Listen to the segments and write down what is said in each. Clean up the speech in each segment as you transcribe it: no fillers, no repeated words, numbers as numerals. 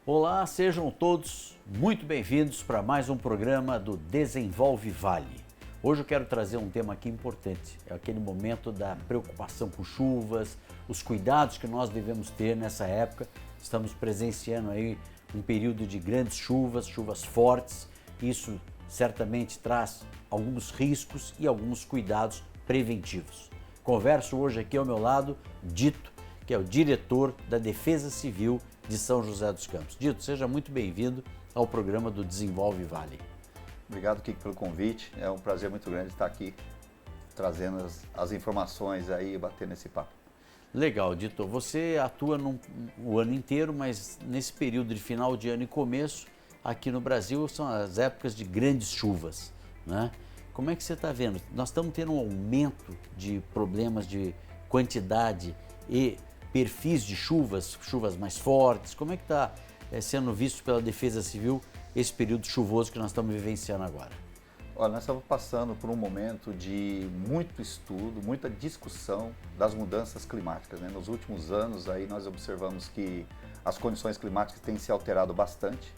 Olá, sejam todos muito bem-vindos para mais um programa do Desenvolve Vale. Hoje eu quero trazer um tema aqui importante, é aquele momento da preocupação com chuvas, os cuidados que nós devemos ter nessa época. Estamos presenciando aí um período de grandes chuvas, chuvas fortes. Isso certamente traz alguns riscos e alguns cuidados preventivos. Converso hoje aqui ao meu lado, Dito, que é o diretor da Defesa Civil de São José dos Campos. Dito, seja muito bem-vindo ao programa do Desenvolve Vale. Obrigado, Kiko, pelo convite. É um prazer muito grande estar aqui trazendo as informações aí e batendo esse papo. Legal, Dito. Você atua o ano inteiro, mas nesse período de final de ano e começo, aqui no Brasil, são as épocas de grandes chuvas, né? Como é que você está vendo? Nós estamos tendo um aumento de problemas de quantidade e perfis de chuvas, chuvas mais fortes. Como é que está sendo visto pela Defesa Civil esse período chuvoso que nós estamos vivenciando agora? Olha, nós estamos passando por um momento de muito estudo, muita discussão das mudanças climáticas, né? Nos últimos anos aí nós observamos que as condições climáticas têm se alterado bastante,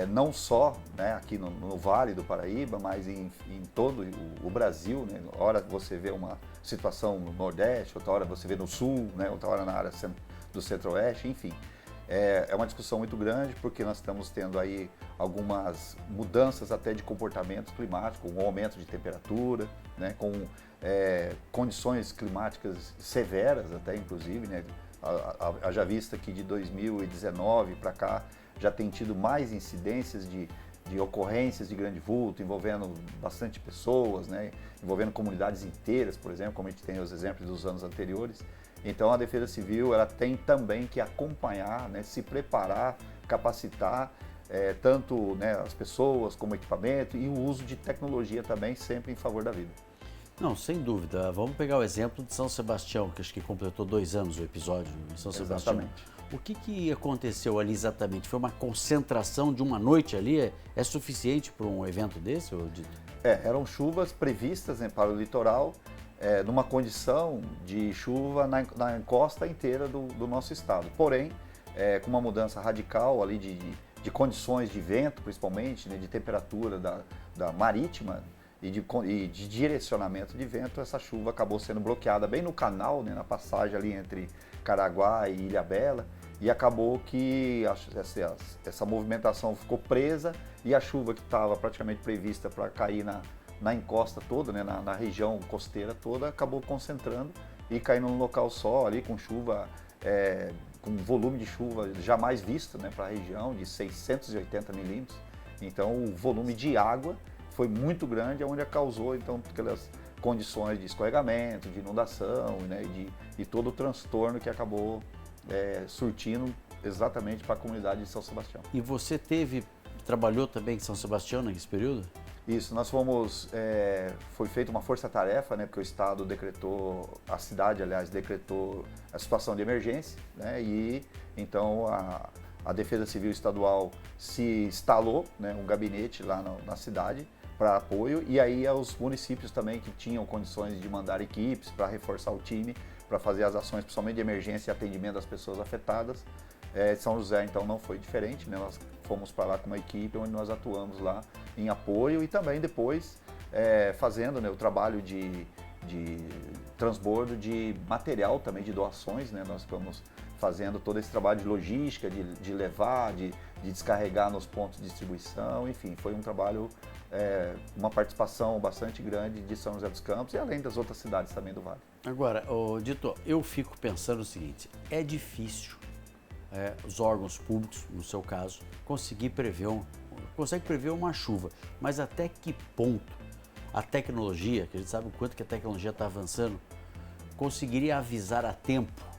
não só, né, aqui no Vale do Paraíba, mas em todo o Brasil, né? Hora você vê uma situação no Nordeste, outra hora você vê no Sul, né? Outra hora na área do Centro-Oeste, enfim. É uma discussão muito grande porque nós estamos tendo aí algumas mudanças até de comportamento climático, um aumento de temperatura, né, com condições climáticas severas até inclusive, né, haja vista que de 2019 para cá já tem tido mais incidências de ocorrências de grande vulto, envolvendo bastante pessoas, né, envolvendo comunidades inteiras, por exemplo, como a gente tem os exemplos dos anos anteriores. Então a Defesa Civil ela tem também que acompanhar, né, se preparar, capacitar tanto, né, as pessoas como equipamento e o uso de tecnologia também sempre em favor da vida. Não, sem dúvida. Vamos pegar o exemplo de São Sebastião, que acho que completou 2 anos o episódio de São Sebastião. Exatamente. O que aconteceu ali exatamente? Foi uma concentração de uma noite ali? É suficiente para um evento desse, Dito? Eram chuvas previstas, né, para o litoral, numa condição de chuva na encosta inteira do nosso estado. Porém, com uma mudança radical ali de condições de vento, principalmente, né, de temperatura da marítima e de direcionamento de vento, essa chuva acabou sendo bloqueada bem no canal, né, na passagem ali entre Caraguá e Ilhabela, e acabou que essa movimentação ficou presa e a chuva que estava praticamente prevista para cair na encosta toda, né, na região costeira toda, acabou concentrando e caindo num local só ali com chuva, com volume de chuva jamais visto, né, para a região, de 680 milímetros. Então o volume de água foi muito grande, onde causou então aquelas condições de escorregamento, de inundação, né, e todo o transtorno que acabou surtindo exatamente para a comunidade de São Sebastião. E você trabalhou também em São Sebastião nesse período? Isso, nós foi feita uma força-tarefa, né, porque o Estado decretou, a cidade, aliás, decretou a situação de emergência, né, e então a Defesa Civil Estadual se instalou, né, um gabinete lá na cidade para apoio, e aí os municípios também que tinham condições de mandar equipes para reforçar o time, para fazer as ações, principalmente de emergência e atendimento das pessoas afetadas. São José, então, não foi diferente, né? Nós fomos para lá com uma equipe onde nós atuamos lá em apoio e também depois fazendo, né, o trabalho de transbordo de material também, de doações, né? Nós fomos fazendo todo esse trabalho de logística, de levar, de descarregar nos pontos de distribuição, enfim, foi um trabalho, uma participação bastante grande de São José dos Campos e além das outras cidades também do Vale. Agora, Dito, eu fico pensando o seguinte, é difícil os órgãos públicos, no seu caso, conseguem prever uma chuva, mas até que ponto a tecnologia, que a gente sabe o quanto que a tecnologia está avançando, conseguiria avisar a tempo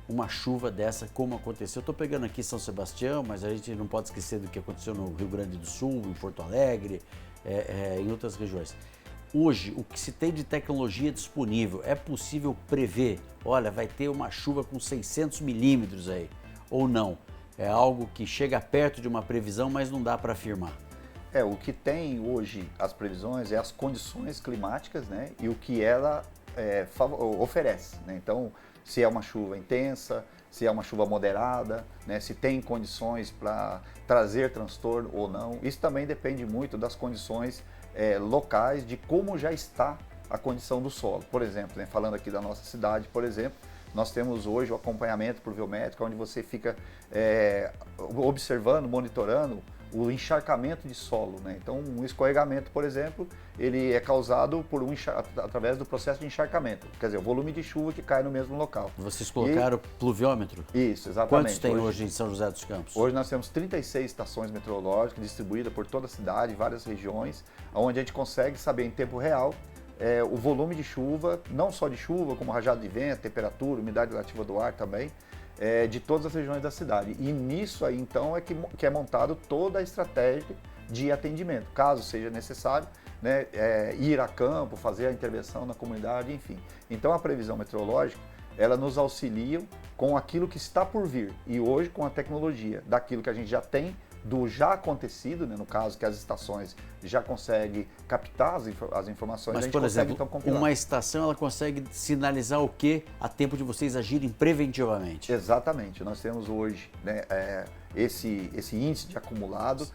uma chuva dessa como aconteceu? Eu estou pegando aqui São Sebastião, mas a gente não pode esquecer do que aconteceu no Rio Grande do Sul, em Porto Alegre, em outras regiões. Hoje, o que se tem de tecnologia disponível, é possível prever, olha, vai ter uma chuva com 600 milímetros aí, ou não? É algo que chega perto de uma previsão, mas não dá para afirmar. O que tem hoje as previsões é as condições climáticas, né, e o que ela oferece, né? Então, se é uma chuva intensa, se é uma chuva moderada, né? Se tem condições para trazer transtorno ou não. Isso também depende muito das condições locais, de como já está a condição do solo. Por exemplo, né? Falando aqui da nossa cidade, por exemplo, nós temos hoje o acompanhamento pluviométrico, onde você fica observando, monitorando o encharcamento de solo, né? Então, um escorregamento, por exemplo, ele é causado através do processo de encharcamento, quer dizer, o volume de chuva que cai no mesmo local. Vocês colocaram pluviômetro? Isso, exatamente. Quantos tem hoje em São José dos Campos? Hoje nós temos 36 estações meteorológicas distribuídas por toda a cidade, várias regiões, onde a gente consegue saber em tempo real o volume de chuva, não só de chuva, como rajada de vento, temperatura, umidade relativa do ar também, de todas as regiões da cidade. E nisso aí, então, que é montado toda a estratégia de atendimento, caso seja necessário, né, ir a campo, fazer a intervenção na comunidade, enfim. Então, a previsão meteorológica, ela nos auxilia com aquilo que está por vir. E hoje, com a tecnologia daquilo que a gente já tem, do já acontecido, né, no caso que as estações já conseguem captar as informações, mas, a gente por exemplo, consegue então compilar. Uma estação ela consegue sinalizar o que a tempo de vocês agirem preventivamente? Exatamente, nós temos hoje, né, esse índice de acumulado,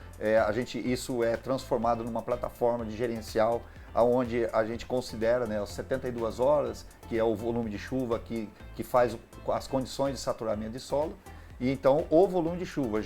isso é transformado numa plataforma de gerencial, onde a gente considera, né, as 72 horas, que é o volume de chuva que faz as condições de saturamento de solo, e então o volume de chuva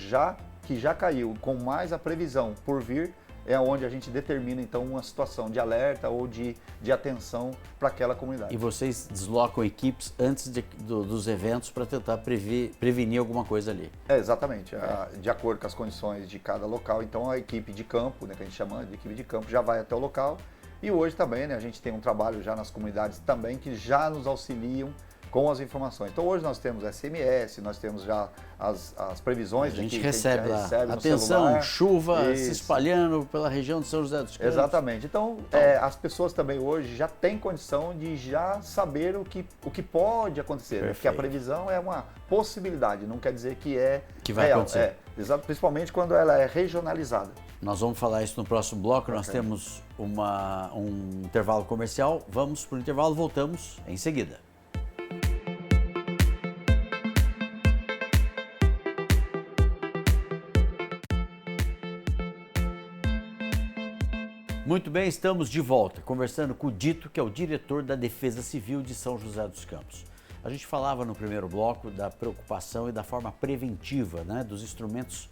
que já caiu, com mais a previsão por vir, é onde a gente determina então uma situação de alerta ou de atenção para aquela comunidade. E vocês deslocam equipes antes dos eventos para tentar prevenir alguma coisa ali? Exatamente, de acordo com as condições de cada local. Então a equipe de campo, né, que a gente chama de equipe de campo, já vai até o local. E hoje também, né, a gente tem um trabalho já nas comunidades também que já nos auxiliam com as informações. Então hoje nós temos SMS, nós temos já as previsões. A gente que recebe a gente recebe lá. no Atenção, celular. chuva Isso. se espalhando pela região de São José dos Campos. Exatamente. Então, as pessoas também hoje já têm condição de já saber o que pode acontecer. Né? Porque a previsão é uma possibilidade, não quer dizer que vai real. acontecer. Principalmente quando ela é regionalizada. Nós vamos falar isso no próximo bloco. Nós temos um intervalo comercial. Vamos para o intervalo, voltamos em seguida. Muito bem, estamos de volta, conversando com o Dito, que é o diretor da Defesa Civil de São José dos Campos. A gente falava no primeiro bloco da preocupação e da forma preventiva, né, dos instrumentos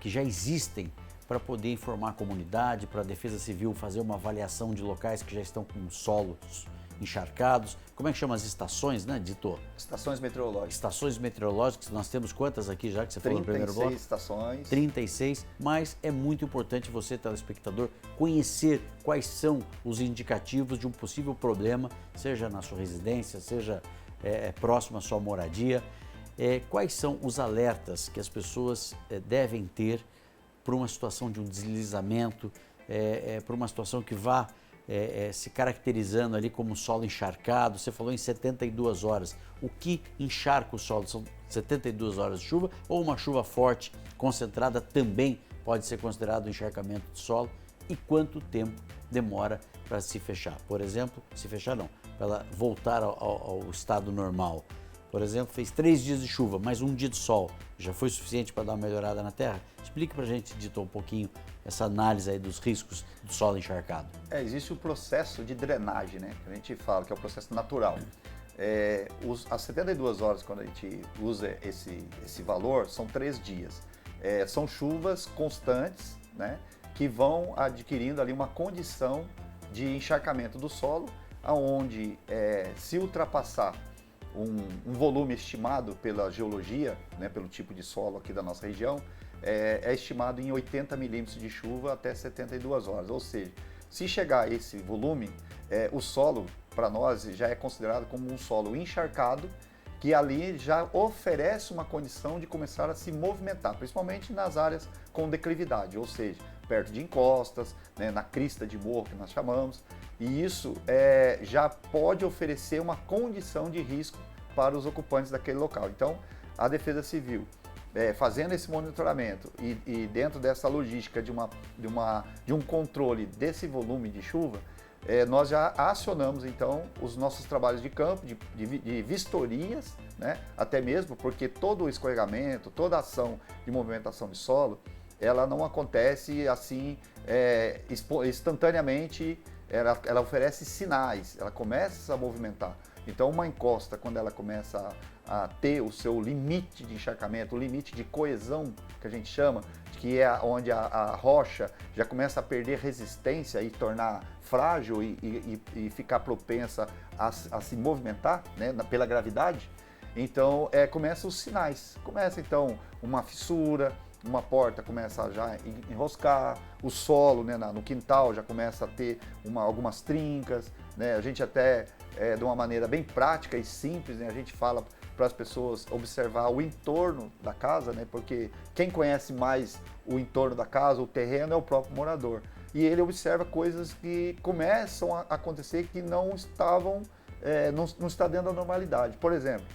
que já existem para poder informar a comunidade, para a Defesa Civil fazer uma avaliação de locais que já estão com solos encharcados. Como é que chama as estações, né, Dito? Estações meteorológicas. Estações meteorológicas, nós temos quantas aqui já que você falou no primeiro bloco? 36 estações. 36, mas é muito importante você, telespectador, conhecer quais são os indicativos de um possível problema, seja na sua residência, seja próximo à sua moradia. Quais são os alertas que as pessoas devem ter para uma situação de um deslizamento, para uma situação que vá se caracterizando ali como solo encharcado. Você falou em 72 horas. O que encharca o solo? São 72 horas de chuva ou uma chuva forte, concentrada, também pode ser considerado encharcamento de solo? E quanto tempo demora para se fechar? Por exemplo, se fechar não, para ela voltar ao estado normal. Por exemplo, fez 3 dias de chuva, mais um dia de sol, já foi suficiente para dar uma melhorada na terra? Explique para a gente, Dito, um pouquinho essa análise aí dos riscos do solo encharcado. Existe o processo de drenagem, né, que a gente fala, que é o processo natural. As 72 horas, quando a gente usa esse valor, são 3 dias. São chuvas constantes, né, que vão adquirindo ali uma condição de encharcamento do solo, onde se ultrapassar um volume estimado pela geologia, né, pelo tipo de solo aqui da nossa região, é estimado em 80 milímetros de chuva até 72 horas. Ou seja, se chegar a esse volume, o solo, para nós, já é considerado como um solo encharcado, que ali já oferece uma condição de começar a se movimentar, principalmente nas áreas com declividade, ou seja, perto de encostas, né, na crista de morro que nós chamamos, e isso já pode oferecer uma condição de risco para os ocupantes daquele local. Então, a Defesa Civil, fazendo esse monitoramento e dentro dessa logística de um controle desse volume de chuva, nós já acionamos então os nossos trabalhos de campo, de vistorias, né? Até mesmo porque todo o escorregamento, toda a ação de movimentação de solo, ela não acontece assim instantaneamente, ela oferece sinais, ela começa a movimentar. Então uma encosta, quando ela começa a ter o seu limite de encharcamento, o limite de coesão, que a gente chama, que é onde a rocha já começa a perder resistência e tornar frágil e ficar propensa a se movimentar, né, pela gravidade. Então começam os sinais, começa então uma fissura, uma porta começa a já enroscar, o solo, né, no quintal já começa a ter algumas trincas, né, a gente até de uma maneira bem prática e simples, né, a gente fala para as pessoas observar o entorno da casa, né, porque quem conhece mais o entorno da casa, o terreno, é o próprio morador. E ele observa coisas que começam a acontecer que não estavam, não está dentro da normalidade. Por exemplo,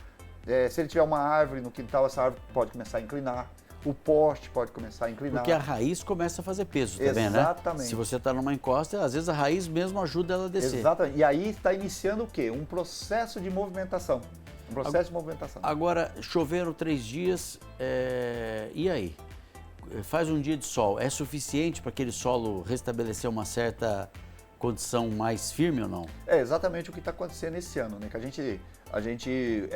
se ele tiver uma árvore no quintal, essa árvore pode começar a inclinar, o poste pode começar a inclinar. Porque a raiz começa a fazer peso também, né? Exatamente. Se você está numa encosta, às vezes a raiz mesmo ajuda ela a descer. Exatamente. E aí está iniciando o quê? Um processo de movimentação. Agora, choveram 3 dias, e aí? Faz um dia de sol, é suficiente para aquele solo restabelecer uma certa condição mais firme ou não? É exatamente o que está acontecendo esse ano, né? Que a gente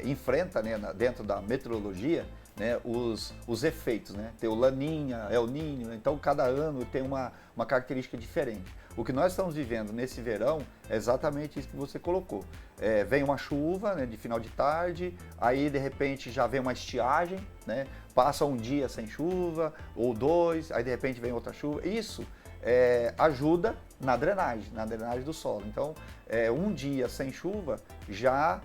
enfrenta, né, dentro da meteorologia, né, os efeitos, né? Tem o Laninha, El Niño, então cada ano tem uma característica diferente. O que nós estamos vivendo nesse verão é exatamente isso que você colocou. Vem uma chuva, né, de final de tarde, aí de repente já vem uma estiagem, né? Passa um dia sem chuva, ou 2, aí de repente vem outra chuva. Isso ajuda na drenagem do solo. Então, um dia sem chuva já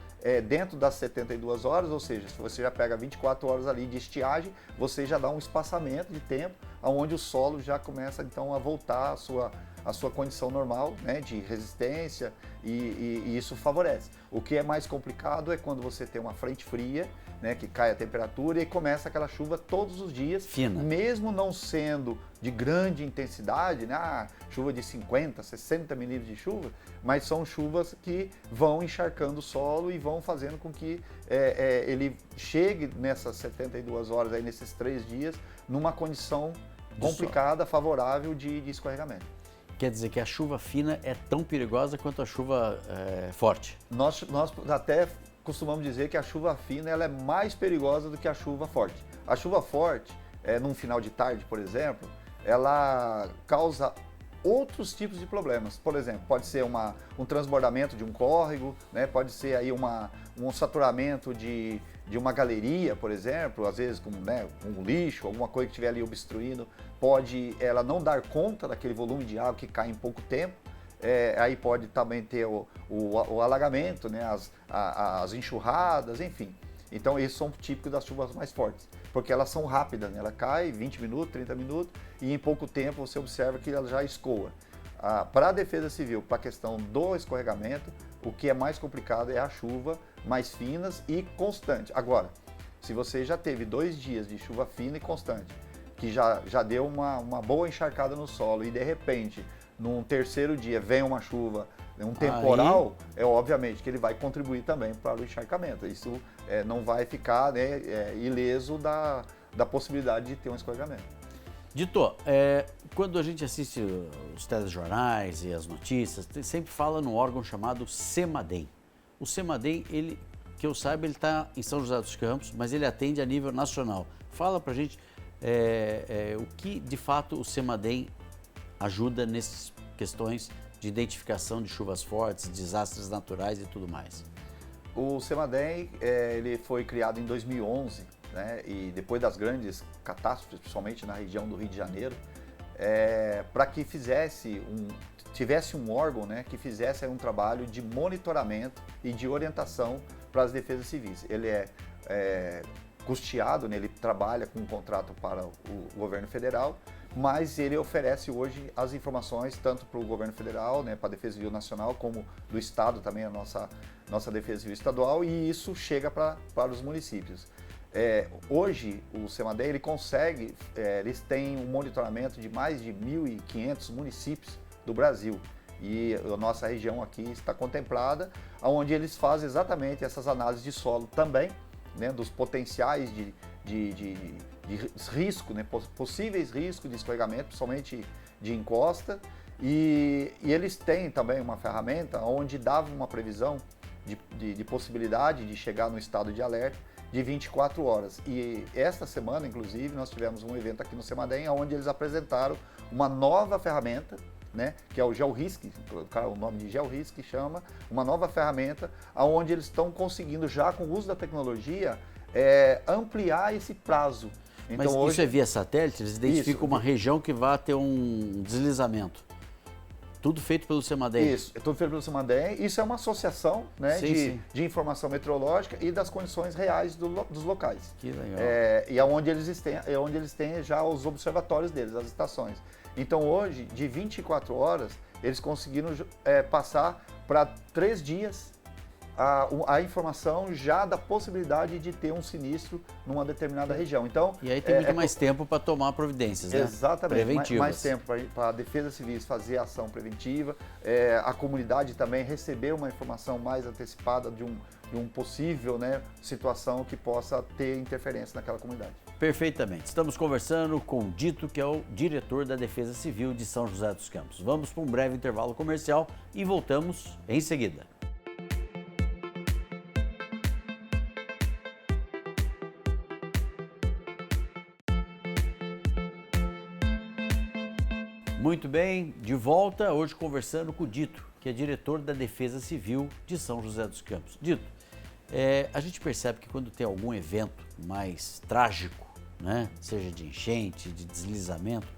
dentro das 72 horas, ou seja, se você já pega 24 horas ali de estiagem, você já dá um espaçamento de tempo onde o solo já começa então a voltar à sua condição normal, né, de resistência, e isso favorece. O que é mais complicado é quando você tem uma frente fria, né, que cai a temperatura e começa aquela chuva todos os dias, fina, mesmo não sendo de grande intensidade, né, chuva de 50, 60 milímetros de chuva, mas são chuvas que vão encharcando o solo e vão fazendo com que ele chegue nessas 72 horas, aí, nesses 3 dias, numa condição complicada, favorável de escorregamento. Quer dizer que a chuva fina é tão perigosa quanto a chuva forte? Nós até costumamos dizer que a chuva fina ela é mais perigosa do que a chuva forte. A chuva forte, num final de tarde, por exemplo, ela causa outros tipos de problemas. Por exemplo, pode ser um transbordamento de um córrego, né? Pode ser aí um saturamento de uma galeria, por exemplo, às vezes com, né, um lixo, alguma coisa que estiver ali obstruindo, pode ela não dar conta daquele volume de água que cai em pouco tempo. Aí pode também ter o alagamento, né, as enxurradas, enfim. Então, esses são típicos das chuvas mais fortes, porque elas são rápidas, né? Ela cai 20 minutos, 30 minutos e em pouco tempo você observa que ela já escoa. Para a Defesa Civil, para a questão do escorregamento, o que é mais complicado é a chuva mais finas e constante. Agora, se você já teve 2 dias de chuva fina e constante, que já deu uma boa encharcada no solo e de repente, num terceiro dia, vem uma chuva, um temporal, obviamente que ele vai contribuir também para o encharcamento. Isso não vai ficar, né, ileso da possibilidade de ter um escorregamento. Dito, quando a gente assiste os telejornais e as notícias, sempre fala num órgão chamado CEMADEM. O CEMADEM, que eu saiba, ele está em São José dos Campos, mas ele atende a nível nacional. Fala pra gente o que de fato o CEMADEM ajuda nessas questões de identificação de chuvas fortes, desastres naturais e tudo mais. O CEMADEM ele foi criado em 2011, né, e depois das grandes catástrofes, principalmente na região do Rio de Janeiro, para que tivesse um órgão, né, que fizesse um trabalho de monitoramento e de orientação para as defesas civis. Ele é custeado, né, ele trabalha com um contrato para o governo federal, mas ele oferece hoje as informações tanto para o governo federal, né, para a Defesa Civil Nacional, como do Estado também, a nossa Defesa Civil Estadual, e isso chega para os municípios. Hoje, o CEMADEM, eles têm um monitoramento de mais de 1.500 municípios do Brasil, E a nossa região aqui está contemplada, onde eles fazem exatamente essas análises de solo também, né, dos potenciais de risco, né, possíveis riscos de escorregamento, principalmente de encosta. E eles têm também uma ferramenta onde dava uma previsão de possibilidade de chegar no estado de alerta de 24 horas. E esta semana, inclusive, nós tivemos um evento aqui no Semadem, onde eles apresentaram uma nova ferramenta, né, que é o GeoRisk, o nome de GeoRisk chama, uma nova ferramenta, onde eles estão conseguindo já, com o uso da tecnologia, ampliar esse prazo. Então, mas hoje, isso é via satélite? Eles identificam uma região que vai ter um deslizamento? Tudo feito pelo Semadem? Isso, é tudo feito pelo Semadem. Isso é uma associação, né, de informação meteorológica e das condições reais dos locais. Que legal. E é onde eles têm já os observatórios deles, as estações. Então hoje, de 24 horas, eles conseguiram passar para 3 dias a informação já da possibilidade de ter um sinistro numa determinada região. Então, e aí tem muito mais tempo para tomar providências, né? Exatamente, mais tempo para a Defesa Civil fazer ação preventiva, a comunidade também receber uma informação mais antecipada de um possível, né, situação que possa ter interferência naquela comunidade. Perfeitamente. Estamos conversando com o Dito, que é o diretor da Defesa Civil de São José dos Campos. Vamos para um breve intervalo comercial e voltamos em seguida. Muito bem, de volta, hoje conversando com o Dito, que é diretor da Defesa Civil de São José dos Campos. Dito, a gente percebe que quando tem algum evento mais trágico, né, seja de enchente, de deslizamento,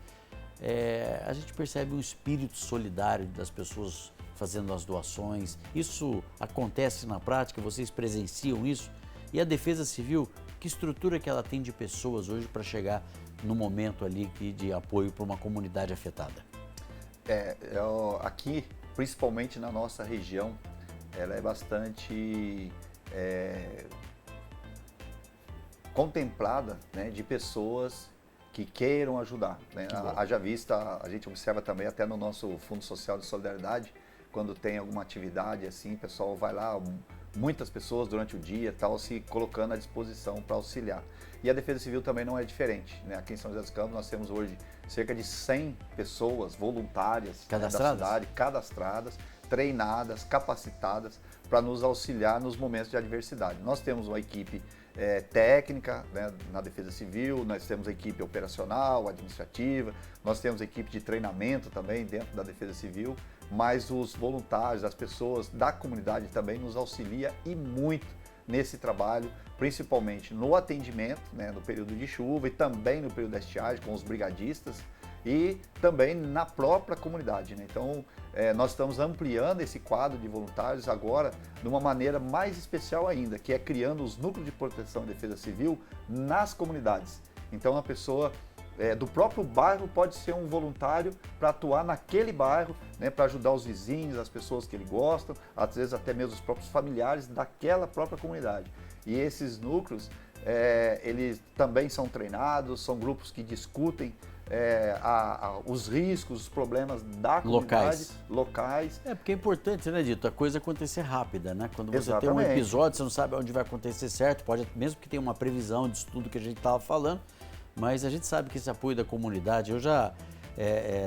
a gente percebe um espírito solidário das pessoas fazendo as doações. Isso acontece na prática, vocês presenciam isso? E a Defesa Civil, que estrutura que ela tem de pessoas hoje para chegar no momento ali de apoio para uma comunidade afetada? Aqui, principalmente na nossa região, ela é bastante contemplada, né, de pessoas que queiram ajudar, né? Haja vista, a gente observa também até no nosso Fundo Social de Solidariedade, quando tem alguma atividade assim, o pessoal vai lá, muitas pessoas durante o dia, tal, se colocando à disposição para auxiliar. E a Defesa Civil também não é diferente, né? Aqui em São José dos Campos nós temos hoje cerca de 100 pessoas voluntárias, né, da cidade, cadastradas, treinadas, capacitadas para nos auxiliar nos momentos de adversidade. Nós temos uma equipe técnica, né, na Defesa Civil, nós temos a equipe operacional, administrativa, nós temos a equipe de treinamento também dentro da Defesa Civil, mas os voluntários, as pessoas da comunidade também nos auxiliam e muito nesse trabalho, principalmente no atendimento, né, no período de chuva e também no período da estiagem com os brigadistas e também na própria comunidade, né? Então, nós estamos ampliando esse quadro de voluntários agora de uma maneira mais especial ainda, que é criando os núcleos de proteção e defesa civil nas comunidades. Então, a pessoa do próprio bairro pode ser um voluntário para atuar naquele bairro, né, para ajudar os vizinhos, as pessoas que ele gosta, às vezes até mesmo os próprios familiares daquela própria comunidade. E esses núcleos, eles também são treinados, são grupos que discutem os riscos, os problemas da comunidade, locais. Porque é importante, né, Dito, a coisa acontecer rápida, né? Quando você Exatamente. tem um episódio, você não sabe onde vai acontecer certo, pode, mesmo que tenha uma previsão disso tudo que a gente estava falando, mas a gente sabe que esse apoio da comunidade, eu já,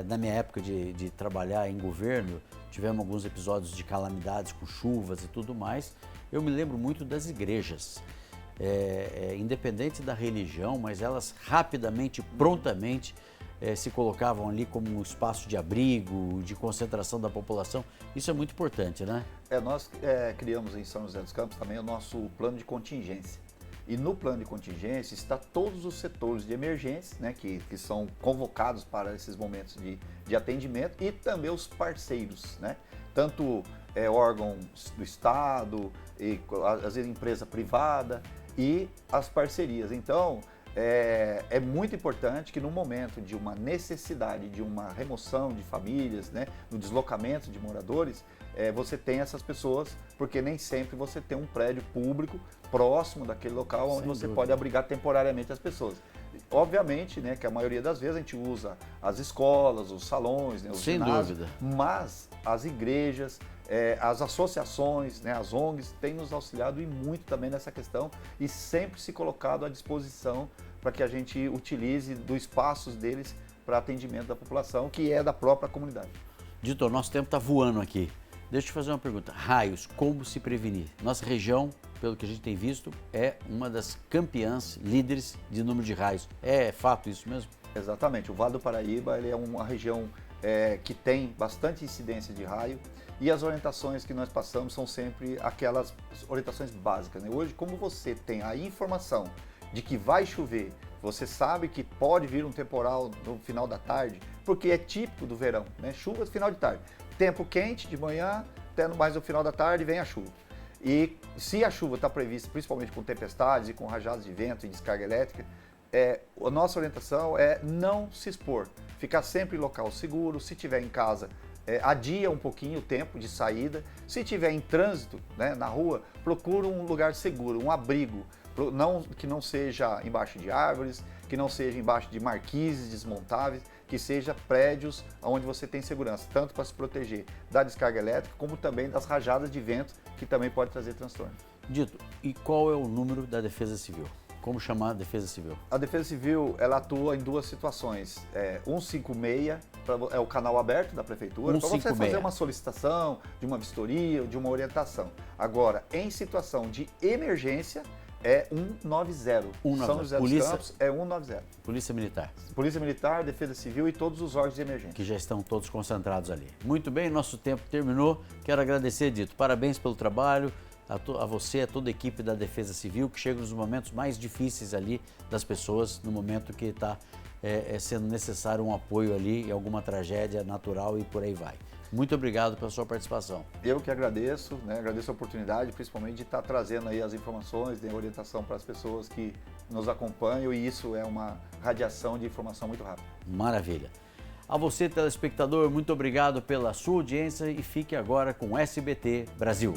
na minha época de trabalhar em governo, tivemos alguns episódios de calamidades com chuvas e tudo mais, eu me lembro muito das igrejas, independente da religião, mas elas rapidamente, prontamente, se colocavam ali como um espaço de abrigo, de concentração da população. Isso é muito importante, né? Nós criamos em São José dos Campos também o nosso plano de contingência. E no plano de contingência está todos os setores de emergência, né, que são convocados para esses momentos de atendimento e também os parceiros, né? Tanto órgãos do Estado, e, às vezes empresa privada e as parcerias. Então, é muito importante que no momento de uma necessidade, de uma remoção de famílias, né, no deslocamento de moradores, você tenha essas pessoas, porque nem sempre você tem um prédio público próximo daquele local onde você pode abrigar temporariamente as pessoas. Obviamente, né, que a maioria das vezes a gente usa as escolas, os salões, né, os Sem ginásios, dúvida. mas as igrejas, as associações, né, as ONGs têm nos auxiliado e muito também nessa questão e sempre se colocado à disposição para que a gente utilize dos espaços deles para atendimento da população, que é da própria comunidade. Dito, o nosso tempo está voando aqui. Deixa eu te fazer uma pergunta. Raios, como se prevenir? Nossa região, pelo que a gente tem visto, é uma das campeãs, líderes de número de raios. É fato isso mesmo? Exatamente. O Vale do Paraíba ele é uma região que tem bastante incidência de raio e as orientações que nós passamos são sempre aquelas orientações básicas, né? Hoje, como você tem a informação de que vai chover, você sabe que pode vir um temporal no final da tarde, porque é típico do verão, né? Chuva no final de tarde. Tempo quente de manhã, até mais no final da tarde vem a chuva. E se a chuva está prevista, principalmente com tempestades e com rajadas de vento e descarga elétrica, a nossa orientação é não se expor, ficar sempre em local seguro. Se estiver em casa, adia um pouquinho o tempo de saída. Se estiver em trânsito, né, na rua, procura um lugar seguro, um abrigo, que não seja embaixo de árvores, que não seja embaixo de marquises desmontáveis, que seja prédios onde você tem segurança, tanto para se proteger da descarga elétrica, como também das rajadas de vento, que também pode trazer transtorno. Dito, e qual é o número da Defesa Civil? Como chamar a Defesa Civil? A Defesa Civil, ela atua em duas situações. 156 é o canal aberto da Prefeitura, para você fazer uma solicitação de uma vistoria, de uma orientação. Agora, em situação de emergência, é 190. São José dos Campos é 190. Polícia Militar. Polícia Militar, Defesa Civil e todos os órgãos de emergência. Que já estão todos concentrados ali. Muito bem, nosso tempo terminou. Quero agradecer, Dito. Parabéns pelo trabalho, a você, a toda a equipe da Defesa Civil, que chega nos momentos mais difíceis ali das pessoas, no momento que está sendo necessário um apoio ali, alguma tragédia natural e por aí vai. Muito obrigado pela sua participação. Eu que agradeço, né? Agradeço a oportunidade, principalmente de estar trazendo aí as informações, de orientação para as pessoas que nos acompanham, e isso é uma radiação de informação muito rápida. Maravilha. A você, telespectador, muito obrigado pela sua audiência e fique agora com o SBT Brasil.